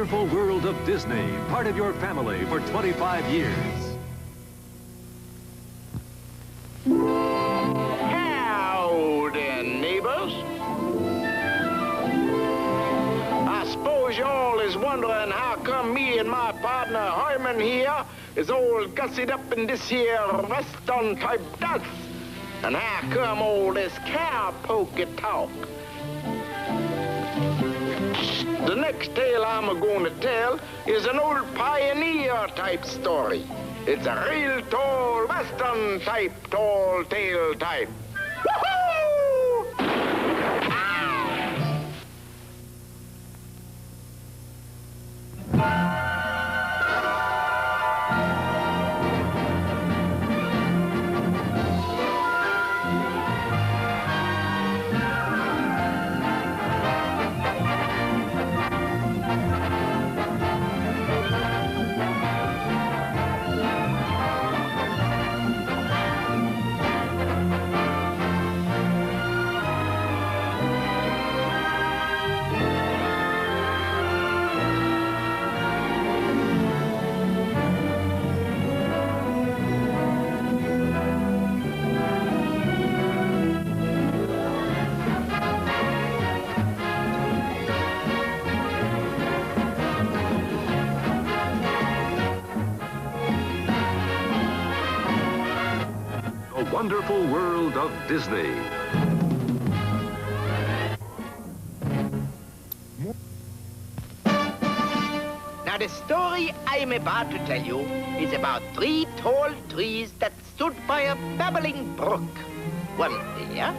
wonderful world of Disney, part of your family for 25 years. Howdy, neighbors. I suppose y'all is wondering how come me and my partner Herman here is all gussied up in this here Western type dance. And how come all this cowpokey talk? The next tale I'm going to tell is an old pioneer type story. It's a real tall Western type, tall tale type. Woohoo! Wonderful world of Disney. Now, the story I am about to tell you is about 3 tall trees that stood by a babbling brook. One there,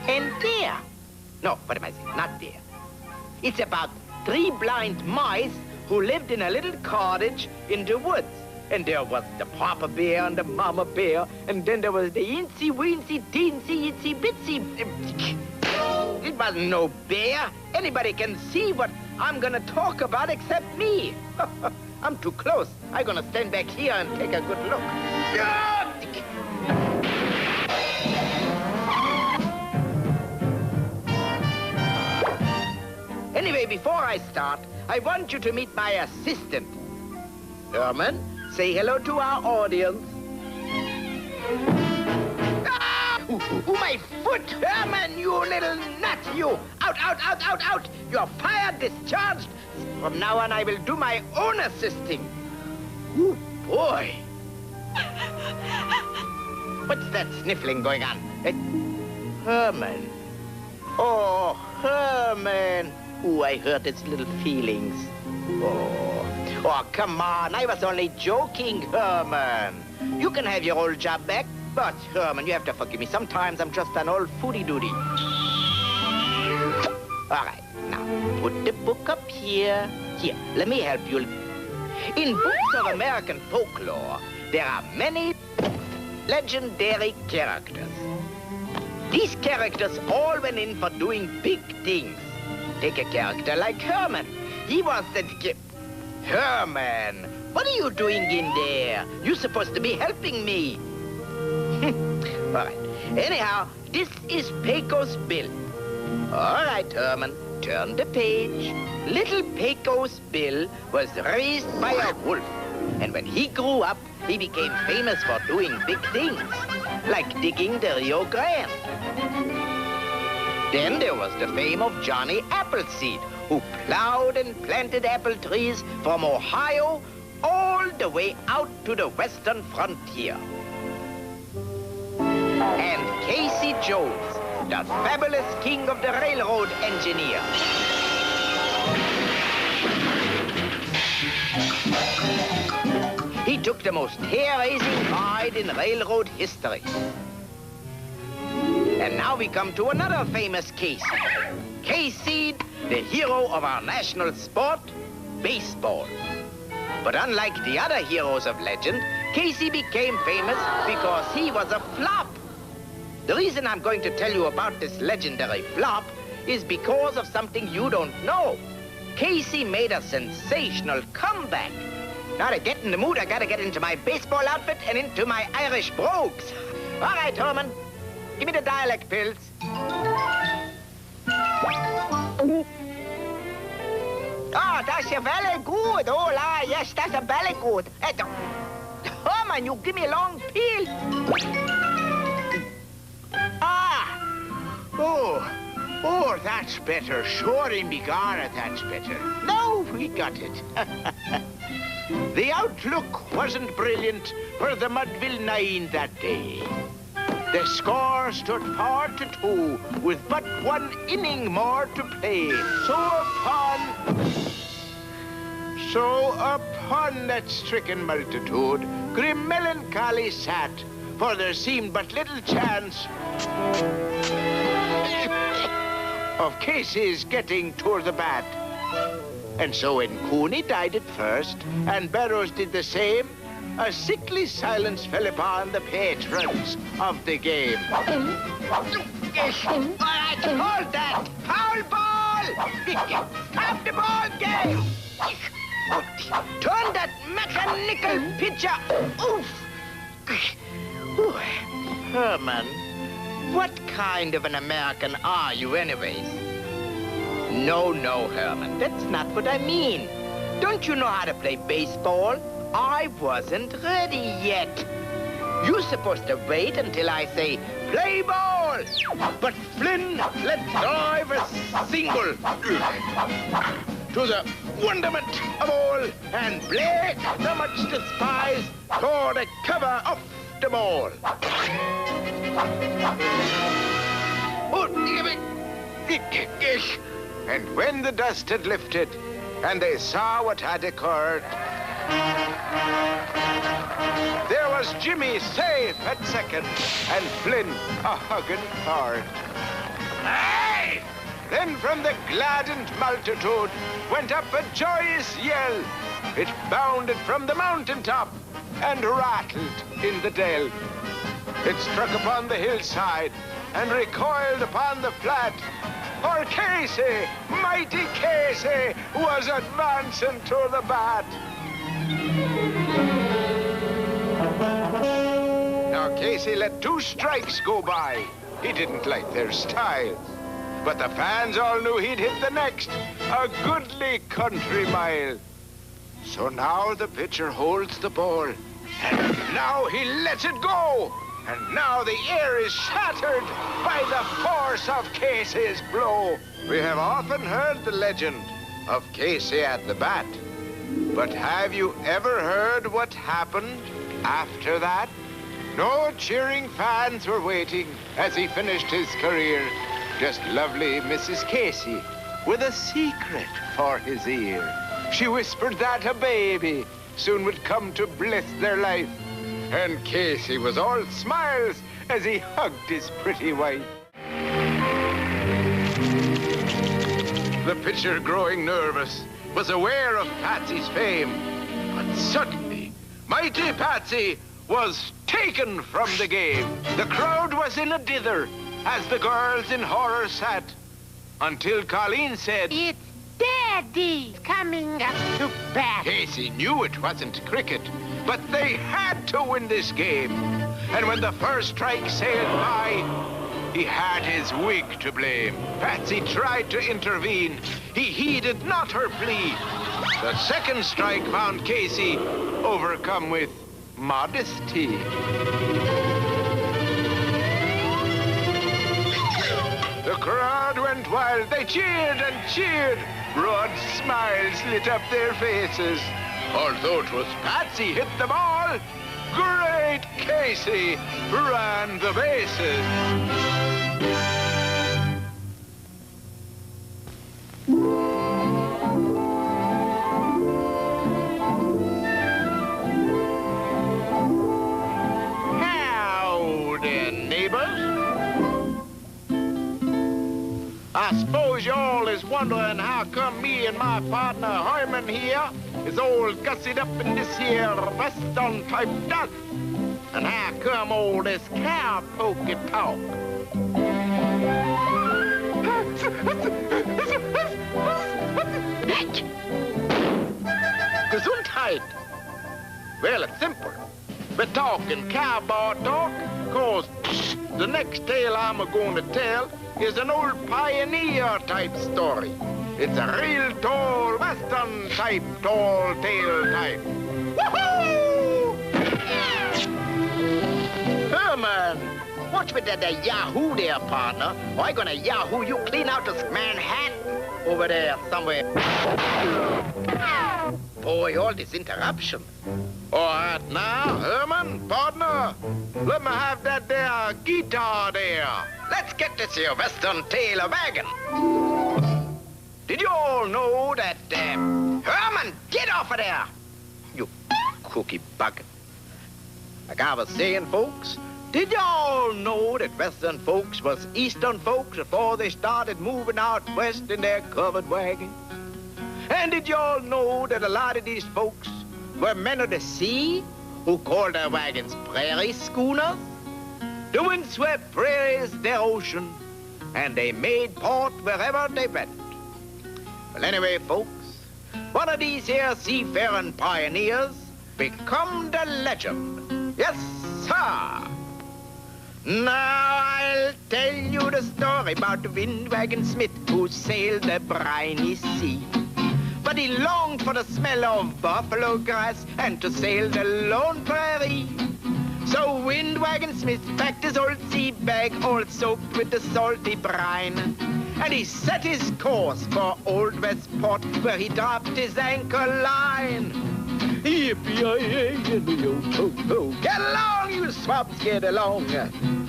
and there. No, what am I saying? Not there. It's about 3 blind mice who lived in a little cottage in the woods. And there was the Papa Bear and the Mama Bear, and then there was the Incy Weensy Teensy Itsy Bitsy. It wasn't no bear. Anybody can see what I'm gonna talk about except me. I'm too close. I'm gonna stand back here and take a good look. Anyway, before I start, I want you to meet my assistant. Herman, say hello to our audience. Ah! Ooh, my foot! Herman, you little nut, you! Out, out, out, out, out! You're fired, discharged. From now on, I will do my own assisting. Ooh, boy. What's that sniffling going on? Herman. Oh, Herman. Ooh, I hurt its little feelings. Oh, come on. I was only joking, Herman. You can have your old job back, but, Herman, you have to forgive me. Sometimes I'm just an old foodie-doodie. All right, now, put the book up here. Here, let me help you. In books of American folklore, there are many legendary characters. These characters all went in for doing big things. Take a character like Herman. He was the... Herman, what are you doing in there? You're supposed to be helping me. All right. Anyhow, this is Pecos Bill. All right, Herman, turn the page. Little Pecos Bill was raised by a wolf. And when he grew up, he became famous for doing big things, like digging the Rio Grande. Then there was the fame of Johnny Appleseed, who plowed and planted apple trees from Ohio all the way out to the western frontier. And Casey Jones, the fabulous king of the railroad engineer. He took the most hair-raising ride in railroad history. And now we come to another famous Casey. Casey, the hero of our national sport, baseball. But unlike the other heroes of legend, Casey became famous because he was a flop. The reason I'm going to tell you about this legendary flop is because of something you don't know. Casey made a sensational comeback. Now to get in the mood, I gotta get into my baseball outfit and into my Irish brogues. All right, Herman, give me the dialect pills. Oh, that's a very good. Oh, la, yes, that's a very good. Herman, you give me a long peel. Ah! Oh, that's better. Sure, in Bigara, that's better. No, we got it. The outlook wasn't brilliant for the Mudville Nine that day. The score stood 4-2 with but one inning more to play. So upon that stricken multitude, grim melancholy sat, for there seemed but little chance of Casey's getting to the bat. And so when Cooney died at first, and Barrows did the same, a sickly silence fell upon the patrons of the game. All right, hold that! Foul ball! Stop the ball game! Turn that mechanical pitcher! Oof! Herman, what kind of an American are you anyways? No, Herman, that's not what I mean. Don't you know how to play baseball? I wasn't ready yet. You're supposed to wait until I say, play ball! But Flynn let drive a single to the wonderment of all, and Blake, the much despised, tore the cover off the ball. And when the dust had lifted, and they saw what had occurred, there was Jimmy safe at second, and Flynn a hugging third. Hey! Then from the gladdened multitude went up a joyous yell. It bounded from the mountaintop and rattled in the dell. It struck upon the hillside and recoiled upon the flat. For Casey, mighty Casey, was advancing to the bat. Now Casey let 2 strikes go by. He didn't like their style. But the fans all knew he'd hit the next, a goodly country mile. So now the pitcher holds the ball, and now he lets it go. And now the air is shattered by the force of Casey's blow. We have often heard the legend of Casey at the bat. But have you ever heard what happened after that? No cheering fans were waiting as he finished his career. Just lovely Mrs. Casey with a secret for his ear. She whispered that a baby soon would come to bless their life. And Casey was all smiles as he hugged his pretty wife. The pitcher, growing nervous, was aware of Patsy's fame. But suddenly, mighty Patsy was taken from the game. The crowd was in a dither as the girls in horror sat, until Colleen said, "It's Daddy coming up to bat." Casey knew it wasn't cricket, but they had to win this game. And when the first strike sailed by, he had his wig to blame. Patsy tried to intervene. He heeded not her plea. The second strike found Casey overcome with modesty. The crowd went wild. They cheered and cheered. Broad smiles lit up their faces. Although 'twas Patsy hit the ball, great Casey ran the bases. Howdy, neighbors. I suppose y'all is wondering how come me and my partner Herman here is all gussied up in this here Western-type duck. And how come all this cowpokey talk? Gesundheit. Well, it's simple. We're talking cowboy talk, cause the next tale I'm going to tell is an old pioneer-type story. It's a real tall Western type, tall tale type. Woohoo! Herman, watch with that Yahoo there, partner. Or I'm gonna Yahoo you clean out this Manhattan over there somewhere. Boy, all this interruption. All right, now, Herman, partner, let me have that there guitar there. Let's get this here Western tale wagon. Did you all know that, Herman, get off of there, you cookie bucket. Like I was saying, folks, did you all know that Western folks was Eastern folks before they started moving out west in their covered wagon? And did you all know that a lot of these folks were men of the sea who called their wagons prairie schooners? The windswept prairies their ocean, and they made port wherever they went. Well, anyway, folks, one of these here seafaring pioneers become the legend. Yes, sir. Now I'll tell you the story about the windwagon smith who sailed the briny sea. But he longed for the smell of buffalo grass and to sail the lone prairie. So Windwagon Smith packed his old sea bag all soaked with the salty brine. And he set his course for Old Westport where he dropped his anchor line. Yippee-yi-yi-yi-yo-ho-ho. Get along, you swabs, get along.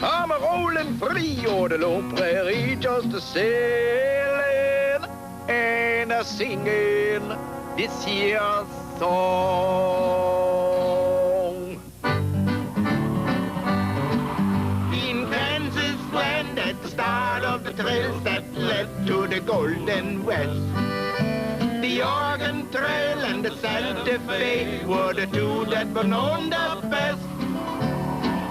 I'm a-rolling free o'er the lone prairie just a-sailing and a-singing this here song. In Kansas land at the start of the trails that led to the Golden West, the Oregon Trail and the Santa Fe were the two that were known the best.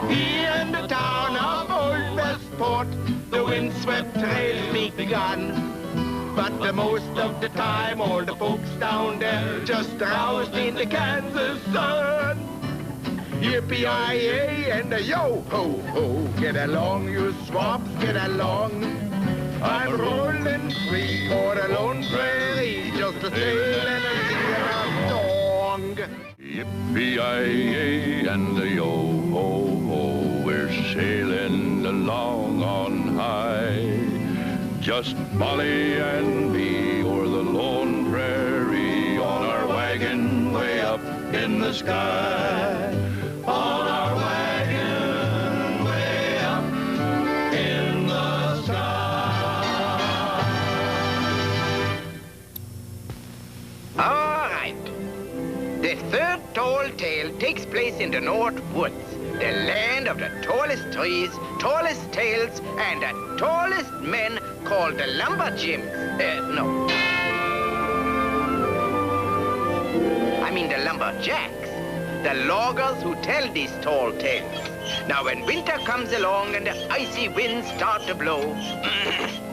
Here in the town of Old Westport, the windswept trails begun. But the most of the time, all the folks down there just drowsed in the Kansas sun. Yippee-yi-yi and a yo-ho-ho. Get along, you swabs, get along. I'm rolling free for the lone prairie, just a sail and a sing a song. Yippee-yi-yi and a yo-ho-ho. We're sailing along on high. Just Molly and me o'er the lone prairie on our wagon way up in the sky. On our wagon way up in the sky. All right. The third tall tale takes place in the North Woods, the land of the tallest trees, tallest tales, and the tallest men called the lumberjimmies. No. I mean the lumberjacks, the loggers who tell these tall tales. Now, when winter comes along and the icy winds start to blow,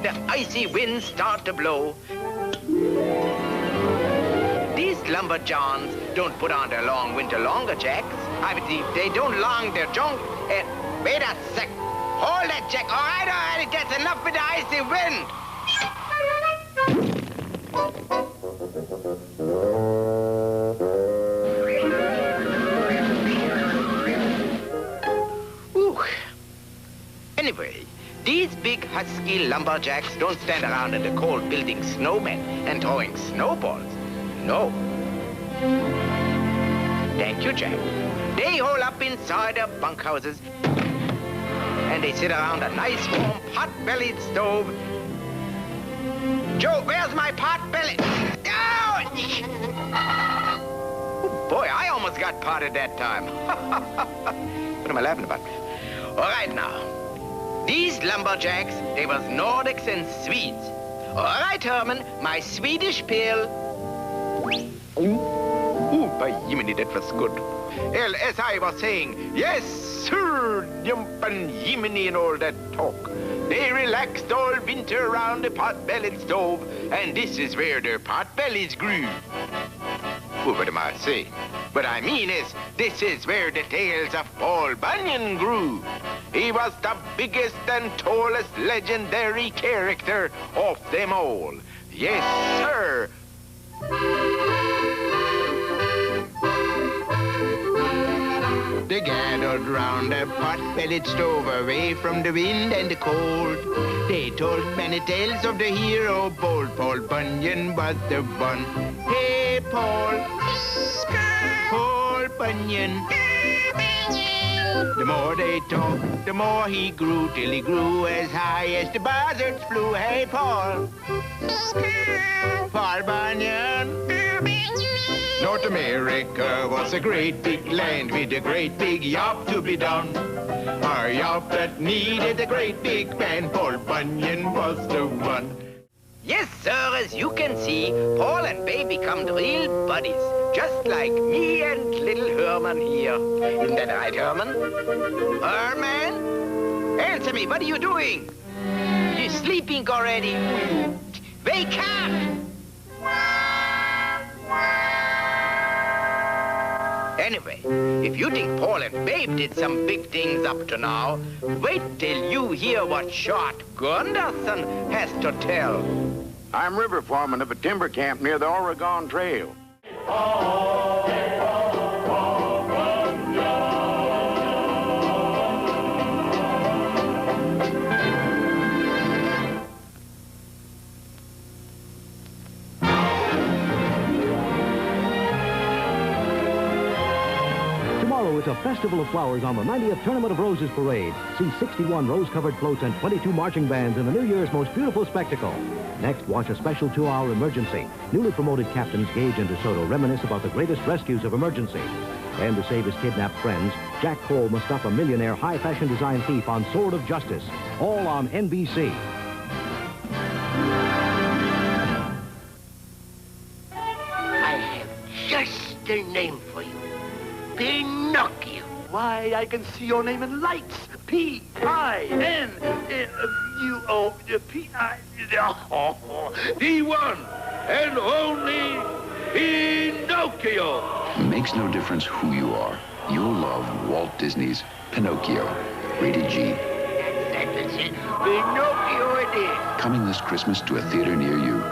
the icy winds start to blow, these lumberjahns don't put on their long winter longerjacks. I mean, they don't long their junk. Wait a sec. Hold that, Jack. All right, it gets enough with the icy wind. Ooh. Anyway, these big husky lumberjacks don't stand around in the cold building snowmen and throwing snowballs. No. Thank you, Jack. They hole up inside their bunkhouses and they sit around a nice warm pot-bellied stove. Joe, where's my pot-belly? Oh! Oh, boy, I almost got potted that time. What am I laughing about? All right, now. These lumberjacks, they was Nordics and Swedes. All right, Herman, my Swedish pill. Ooh, by Yiminy, that was good. Well, as I was saying, yes, sir, jump and Yiminy and all that talk. They relaxed all winter around the pot-bellied stove, and this is where their pot-bellies grew. Oh, what am I saying? What I mean is, this is where the tales of Paul Bunyan grew. He was the biggest and tallest legendary character of them all. Yes, sir. They gathered round a pot-bellied stove away from the wind and the cold. They told many tales of the hero bold. Paul Bunyan was the one. Hey, Paul. Paul Bunyan. The more they talked, the more he grew, till he grew as high as the buzzards flew. Hey, Paul. Paul Bunyan. North America was a great big land with a great big job to be done. A job that needed a great big man. Paul Bunyan was the one. Yes, sir, as you can see, Paul and Bay become real buddies. Just like me and little Herman here. Isn't that right, Herman? Herman? Answer me, what are you doing? You sleeping already? Wake up! Anyway, if you think Paul and Babe did some big things up to now, wait till you hear what Short Gunderson has to tell. I'm river foreman of a timber camp near the Oregon Trail. Tomorrow is a festival of flowers on the 90th Tournament of Roses Parade. See 61 rose-covered floats and 22 marching bands in the New Year's most beautiful spectacle. Next, watch a special 2-hour emergency. Newly promoted captains Gage and DeSoto reminisce about the greatest rescues of emergency. And to save his kidnapped friends, Jack Cole must stop a millionaire high-fashion design thief on Sword of Justice. All on NBC. I have just the name for you. Pinocchio. Why, I can see your name in lights. P-I-N-U-O-P-I... The one and only Pinocchio. Makes no difference who you are. You'll love Walt Disney's Pinocchio. Rated G. That's it. Pinocchio it is. Coming this Christmas to a theater near you.